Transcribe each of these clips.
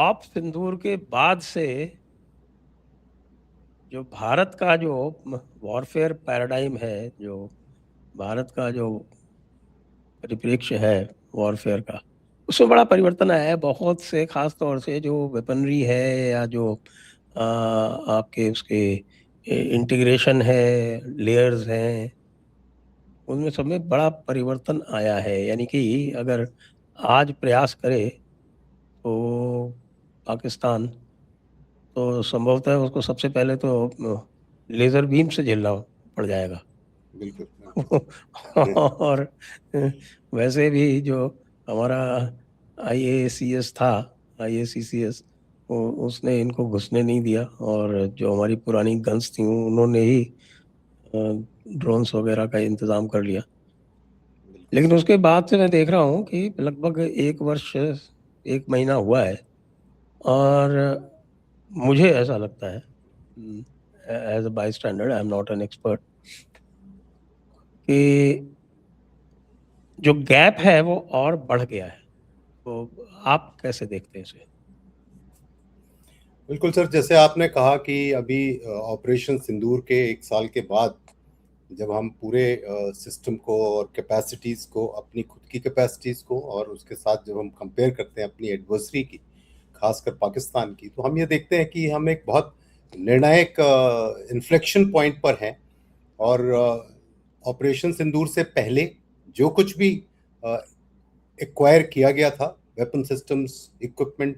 Op सिंदूर के बाद से जो भारत का जो वॉरफेयर पैराडाइम है, जो भारत का जो परिप्रेक्ष्य है वॉरफेयर का, उसमें बड़ा परिवर्तन आया है। बहुत से खास तौर से जो वेपनरी है या जो आपके उसके इंटीग्रेशन है, लेयर्स हैं, उनमें सब में बड़ा परिवर्तन आया है। यानी कि अगर आज प्रयास करे तो पाकिस्तान, तो संभवतः उसको सबसे पहले तो लेज़र बीम से झेलना पड़ जाएगा। बिल्कुल। और वैसे भी जो हमारा IACS था, IACCS, उसने इनको घुसने नहीं दिया, और जो हमारी पुरानी गन्स थी उन्होंने ही ड्रोन्स वगैरह का इंतज़ाम कर लिया। लेकिन उसके बाद से मैं देख रहा हूँ कि लगभग 1 वर्ष 1 महीना हुआ है, और मुझे ऐसा लगता है, as a bystander, I am not an expert, कि जो गैप है वो और बढ़ गया है। तो आप कैसे देखते हैं इसे? बिल्कुल सर, जैसे आपने कहा कि अभी ऑपरेशन सिंदूर के 1 साल के बाद जब हम पूरे सिस्टम को और कैपेसिटीज़ को, अपनी खुद की कैपेसिटीज़ को, और उसके साथ जब हम कंपेयर करते हैं अपनी एडवर्सरी की, खासकर पाकिस्तान की, तो हम ये देखते हैं कि हम एक बहुत निर्णायक इन्फ्लेक्शन पॉइंट पर हैं। और ऑपरेशन सिंदूर से पहले जो कुछ भी एक्वायर किया गया था, वेपन सिस्टम्स, इक्विपमेंट,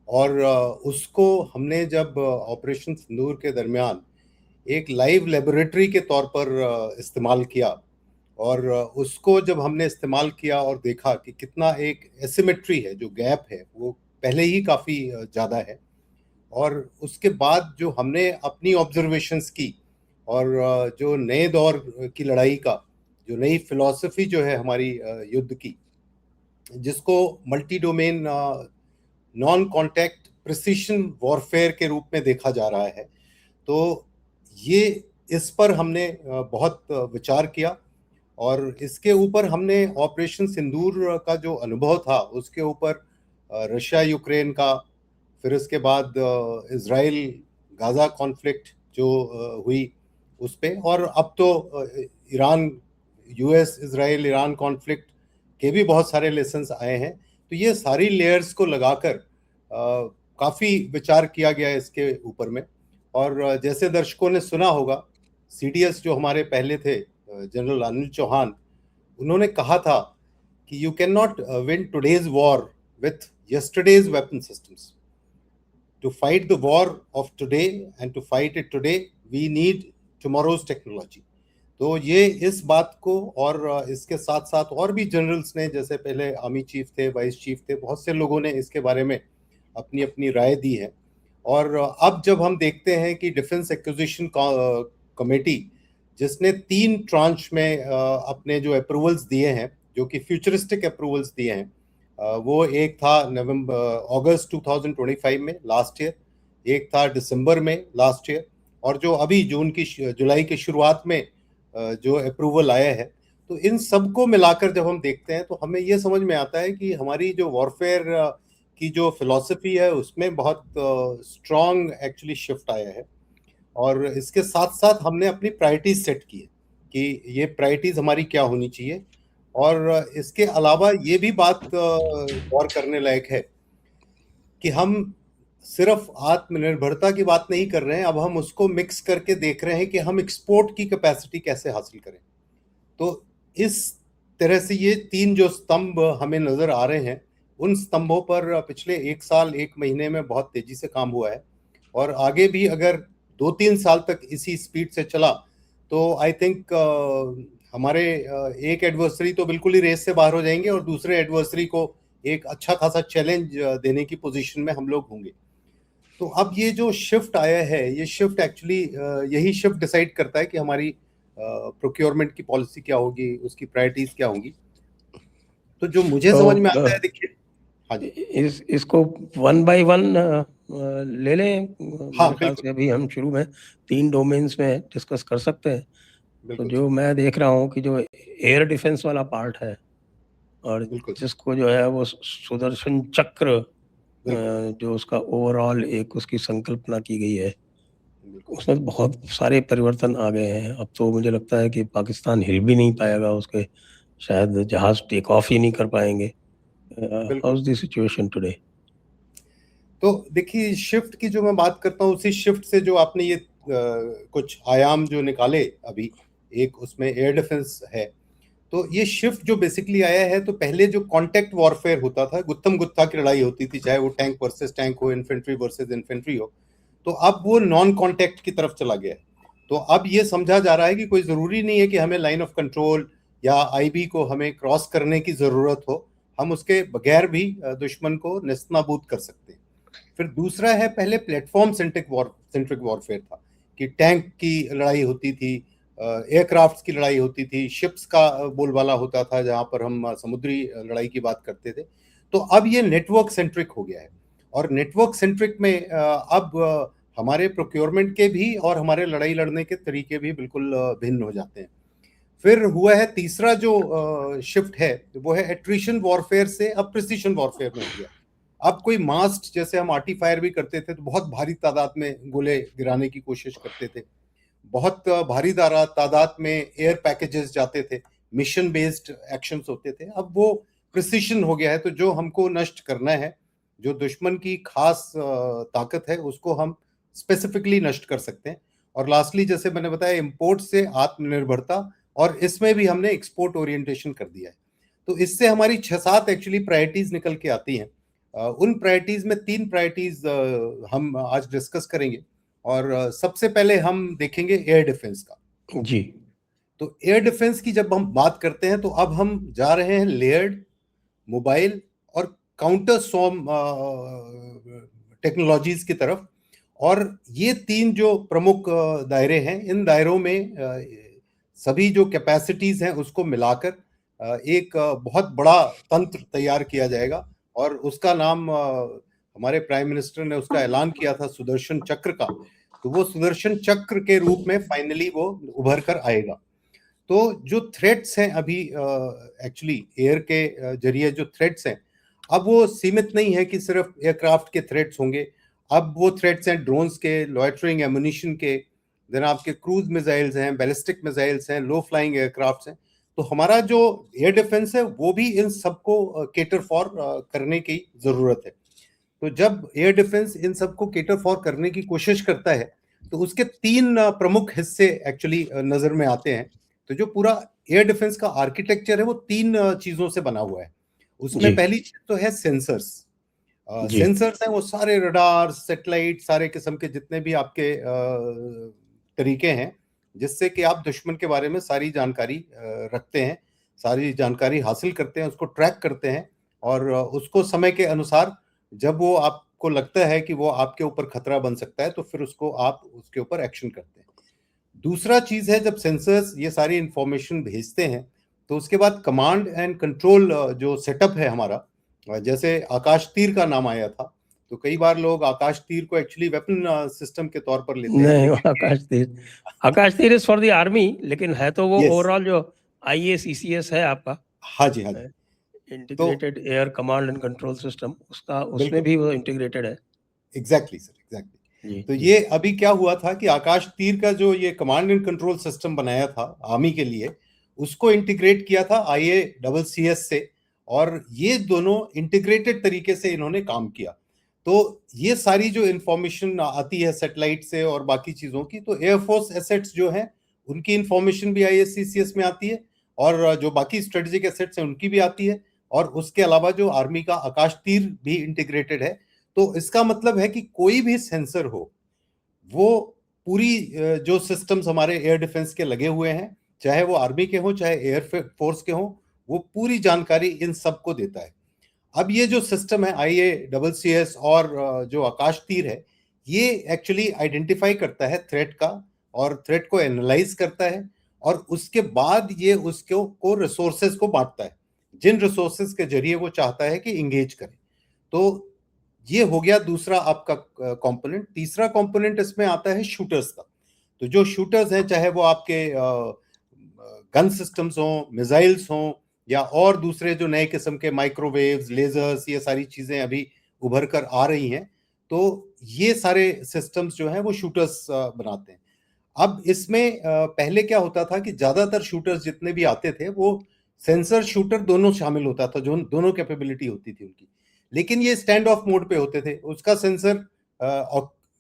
और उसको हमने जब ऑपरेशन सिंदूर के दरमियान एक लाइव लेबोरेटरी के तौर पर इस्तेमाल किया, और उसको जब हमने इस्तेमाल किया और देखा कि कितना एक एसिमेट्री है, जो गैप है वो पहले ही काफ़ी ज़्यादा है। और उसके बाद जो हमने अपनी ऑब्जर्वेशंस की, और जो नए दौर की लड़ाई का, जो नई फिलॉसफी जो है हमारी युद्ध की, जिसको multi domain non contact precision warfare के रूप में देखा जा रहा है, तो ये इस पर हमने बहुत विचार किया। और इसके ऊपर हमने ऑपरेशन सिंदूर का जो अनुभव था उसके ऊपर रशिया यूक्रेन का, फिर इसके बाद इज़राइल गाज़ा कॉन्फ्लिक्ट जो हुई उस पे, और अब तो Iran, US Israel Iran conflict के भी बहुत सारे लेसन्स आए हैं। तो ये सारी लेयर्स को लगाकर काफ़ी विचार किया गया है इसके ऊपर में। और जैसे दर्शकों ने सुना होगा, CDS जो हमारे पहले थे, जनरल अनिल चौहान, उन्होंने कहा था कि you can not win today's war with yesterday's weapon systems. To fight the war of today and to fight it today, we need tomorrow's technology. तो ये इस बात को, और इसके साथ साथ और भी जनरल्स ने, जैसे पहले आर्मी चीफ थे, वाइस चीफ थे, बहुत से लोगों ने इसके बारे में अपनी अपनी राय दी है। और अब जब हम देखते हैं कि डिफेंस एक्विजिशन कमेटी, जिसने 3 ट्रांच में अपने जो अप्रूवल्स दिए हैं, जो कि फ्यूचरिस्टिक अप्रूवल्स दिए हैं, वो एक था अगस्त 2025 में लास्ट ईयर, एक था दिसंबर में लास्ट ईयर, और जो अभी जुलाई की शुरुआत में जो अप्रूवल आया है। तो इन सब को मिलाकर जब हम देखते हैं तो हमें ये समझ में आता है कि हमारी जो वॉरफेयर की जो फिलॉसफी है उसमें बहुत स्ट्रॉन्ग एक्चुअली शिफ्ट आया है। और इसके साथ साथ हमने अपनी प्रायोरिटीज सेट की है कि ये प्रायोरिटीज हमारी क्या होनी चाहिए। और इसके अलावा ये भी बात गौर करने लायक है कि हम सिर्फ आत्मनिर्भरता की बात नहीं कर रहे हैं, अब हम उसको मिक्स करके देख रहे हैं कि हम एक्सपोर्ट की कैपेसिटी कैसे हासिल करें। तो इस तरह से ये 3 जो स्तंभ हमें नजर आ रहे हैं, उन स्तंभों पर पिछले 1 साल 1 महीने में बहुत तेजी से काम हुआ है। और आगे भी अगर 2-3 साल तक इसी स्पीड से चला तो आई थिंक हमारे एक एडवर्सरी तो बिल्कुल ही रेस से बाहर हो जाएंगे, और दूसरे एडवर्सरी को एक अच्छा खासा चैलेंज देने की पोजीशन में हम लोग होंगे। तो अब ये जो शिफ्ट आया है, ये शिफ्ट एक्चुअली यही शिफ्ट डिसाइड करता है कि हमारी प्रोक्योरमेंट की पॉलिसी क्या होगी, उसकी प्रायोरिटीज क्या होंगी। तो जो मुझे तो समझ में आता है, देखिए। हाँ जी। इसको वन बाय वन ले लें। हाँ मेरे ख्याल बिल्कुल से अभी हम शुरू में 3 डोमेन्स में डिस्कस कर सकते हैं। तो बिल्कुल जो सर। मैं देख रहा हूँ कि जो एयर डिफेंस वाला पार्ट है, और बिल्कुल सर। जिसको जो है वो सुदर्शन चक्र जो उसका ओवरऑल एक उसकी संकल्पना की गई है, बिल्कुल। उसमें बहुत सारे परिवर्तन आ गए हैं। अब तो मुझे लगता है कि पाकिस्तान हिल भी नहीं पाएगा, उसके शायद जहाज टेक ऑफ ही नहीं कर पाएंगे। हाउ बिल्कुल। Is the situation today? तो देखिए, शिफ्ट की जो मैं बात करता हूँ, उसी शिफ्ट से जो आपने ये कुछ आयाम जो निकाले अभी, एक उसमें एयर डिफेंस है। तो ये शिफ्ट जो बेसिकली आया है, तो पहले जो कॉन्टेक्ट वॉरफेयर होता था, गुत्थम गुत्था की लड़ाई होती थी, चाहे वो टैंक वर्सेस टैंक हो, इन्फेंट्री वर्सेस इन्फेंट्री हो, तो अब वो नॉन कॉन्टेक्ट की तरफ चला गया है। तो अब ये समझा जा रहा है कि कोई ज़रूरी नहीं है कि हमें लाइन ऑफ कंट्रोल या आईबी को हमें क्रॉस करने की ज़रूरत हो, हम उसके बगैर भी दुश्मन को नेस्तनाबूद कर सकते हैं। फिर दूसरा है, पहले प्लेटफॉर्म सेंट्रिक वॉरफेयर था, कि टैंक की लड़ाई होती थी, एयरक्राफ्ट की लड़ाई होती थी, शिप्स का बोलबाला होता था, जहां पर हम समुद्री लड़ाई की बात करते थे। तो अब ये नेटवर्क सेंट्रिक हो गया है, और नेटवर्क सेंट्रिक में अब हमारे प्रोक्योरमेंट के भी और हमारे लड़ाई लड़ने के तरीके भी बिल्कुल भिन्न हो जाते हैं। फिर हुआ है तीसरा जो शिफ्ट है, वो है एट्रिशन वॉरफेयर से अब प्रिसीशन वॉरफेयर में हो गया। अब कोई मास्ट, जैसे हम आर्टी फायर भी करते थे, तो बहुत भारी तादाद में गोले गिराने की कोशिश करते थे, बहुत भारी तादाद में एयर पैकेजेस जाते थे, मिशन बेस्ड एक्शंस होते थे। अब वो प्रिसीशन हो गया है, तो जो हमको नष्ट करना है, जो दुश्मन की खास ताकत है, उसको हम स्पेसिफिकली नष्ट कर सकते हैं। और लास्टली, जैसे मैंने बताया, इंपोर्ट से आत्मनिर्भरता, और इसमें भी हमने एक्सपोर्ट ओरिएंटेशन कर दिया है। तो इससे हमारी 6-7 एक्चुअली प्रायोरिटीज निकल के आती हैं। उन प्रायोरिटीज में 3 प्रायोरिटीज हम आज डिस्कस करेंगे। और सबसे पहले हम देखेंगे एयर डिफेंस का। जी। तो एयर डिफेंस की जब हम बात करते हैं, तो अब हम जा रहे हैं लेयर्ड, मोबाइल और काउंटर स्वॉर्म टेक्नोलॉजीज की तरफ। और ये 3 जो प्रमुख दायरे हैं, इन दायरों में सभी जो कैपेसिटीज हैं उसको मिलाकर एक बहुत बड़ा तंत्र तैयार किया जाएगा, और उसका नाम हमारे प्राइम मिनिस्टर ने उसका ऐलान किया था, सुदर्शन चक्र का। तो वो सुदर्शन चक्र के रूप में फाइनली वो उभर कर आएगा। तो जो थ्रेट्स हैं अभी, एक्चुअली एयर के जरिए जो थ्रेट्स हैं, अब वो सीमित नहीं है कि सिर्फ एयरक्राफ्ट के थ्रेट्स होंगे। अब वो थ्रेट्स हैं ड्रोन्स के, लॉयटरिंग एमुनिशन के, देन आपके क्रूज मिसाइल्स हैं, बैलिस्टिक मिसाइल्स हैं, लो फ्लाइंग एयरक्राफ्ट हैं। तो हमारा जो एयर डिफेंस है, वो भी इन सबको केटर फॉर करने की जरूरत है। तो जब एयर डिफेंस इन सबको केटर फॉर करने की कोशिश करता है, तो उसके 3 प्रमुख हिस्से एक्चुअली नजर में आते हैं। तो जो पूरा एयर डिफेंस का आर्किटेक्चर है, वो 3 चीजों से बना हुआ है। उसमें जी। पहली चीज तो है सेंसर्स। जी। सेंसर्स हैं वो सारे रडार, सैटेलाइट, सारे किस्म के जितने भी आपके तरीके हैं, जिससे कि आप दुश्मन के बारे में सारी जानकारी रखते हैं, सारी जानकारी हासिल करते हैं, उसको ट्रैक करते हैं, और उसको समय के अनुसार जब वो आपको लगता है कि वो आपके ऊपर खतरा बन सकता है, तो फिर उसको आप उसके ऊपर एक्शन करते हैं। दूसरा चीज है, जब सेंसर्स ये सारी इंफॉर्मेशन भेजते हैं, तो उसके बाद कमांड एंड कंट्रोल जो सेटअप है हमारा, जैसे आकाश तीर का नाम आया था, तो कई बार लोग आकाश तीर को एक्चुअली वेपन सिस्टम के तौर पर लेते हैं, नहीं, लेकिन आकाश तीर इज फॉर द आर्मी, लेकिन है तो वो यस, ओवरऑल जो IACCS है आपका, हाँ जी, हाँ जी। तो integrated air command and control system, उसका उसमें बिल्कुल, भी वो इंटीग्रेटेड है। Exactly sir, exactly. जी। तो जी। ये अभी क्या हुआ था कि आकाश तीर का जो ये कमांड एंड कंट्रोल सिस्टम बनाया था आर्मी के लिए, उसको इंटीग्रेट किया था IACCS से, और ये दोनों इंटीग्रेटेड तरीके से इन्होंने काम किया। तो ये सारी जो इंफॉर्मेशन आती है सैटेलाइट से और बाकी चीजों की, तो एयरफोर्स एसेट्स जो हैं, उनकी इंफॉर्मेशन भी IACCS में आती है, और जो बाकी स्ट्रेटेजिक एसेट्स हैं उनकी भी आती है, और उसके अलावा जो आर्मी का आकाश तीर भी इंटीग्रेटेड है। तो इसका मतलब है कि कोई भी सेंसर हो, वो पूरी जो सिस्टम्स हमारे एयर डिफेंस के लगे हुए हैं, चाहे वो आर्मी के हों, चाहे एयर फोर्स के हों, वो पूरी जानकारी इन सबको देता है। अब ये जो सिस्टम है IACCS और जो आकाश तीर है, ये एक्चुअली आइडेंटिफाई करता है थ्रेट का, और थ्रेट को एनालाइज करता है, और उसके बाद ये उसको को रिसोर्सेज को बांटता है, जिन रिसोर्सेज के जरिए वो चाहता है कि इंगेज करे। तो ये हो गया दूसरा आपका कंपोनेंट। तीसरा कंपोनेंट इसमें आता है शूटर्स का। तो जो शूटर्स हैं, चाहे वो आपके गन सिस्टम्स हों, मिसाइल्स हों, या और दूसरे जो नए किस्म के माइक्रोवेव्स, लेजर्स, ये सारी चीजें अभी उभर कर आ रही हैं, तो ये सारे सिस्टम्स जो हैं वो शूटर्स बनाते हैं। अब इसमें पहले क्या होता था कि ज्यादातर शूटर्स जितने भी आते थे वो सेंसर शूटर दोनों शामिल होता था, जो दोनों कैपेबिलिटी होती थी उनकी, लेकिन ये स्टैंड ऑफ मोड पे होते थे। उसका सेंसर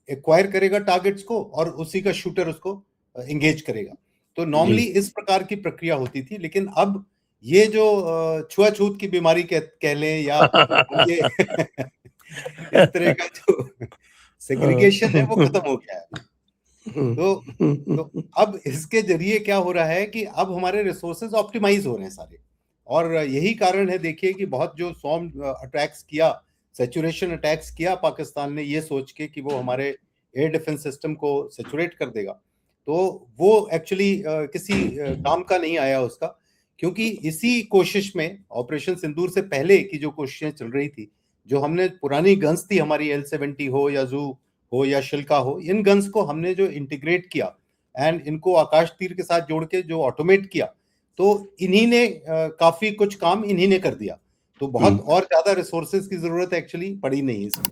एक्वायर करेगा टारगेट्स को और उसी का शूटर उसको एंगेज करेगा। तो नॉर्मली इस प्रकार की प्रक्रिया होती थी, लेकिन अब ये जो छुआछूत की बीमारी कह लें या ये इस तरह का जो सेग्रीगेशन है वो खत्म हो गया है। तो अब इसके जरिए क्या हो रहा है कि अब हमारे रिसोर्सेज ऑप्टिमाइज हो रहे हैं सारे, और यही कारण है देखिए कि बहुत जो सॉर्म अटैक्स किया, सैचुरेशन अटैक्स किया पाकिस्तान ने ये सोच के कि वो हमारे एयर डिफेंस सिस्टम को सैचुरेट कर देगा, तो वो एक्चुअली किसी काम का नहीं आया उसका, क्योंकि इसी कोशिश में ऑपरेशन सिंदूर से पहले की जो कोशिशें चल रही थी, जो हमने पुरानी गन्स थी हमारी L-70 हो या जू हो या शिल्का हो, इन गन्स को हमने जो इंटीग्रेट किया एंड इनको आकाश तीर के साथ जोड़ के जो ऑटोमेट किया, तो इन्हीं ने काफी कुछ काम इन्हीं ने कर दिया। तो बहुत और ज्यादा रिसोर्सेज की जरूरत एक्चुअली पड़ी नहीं इसमें।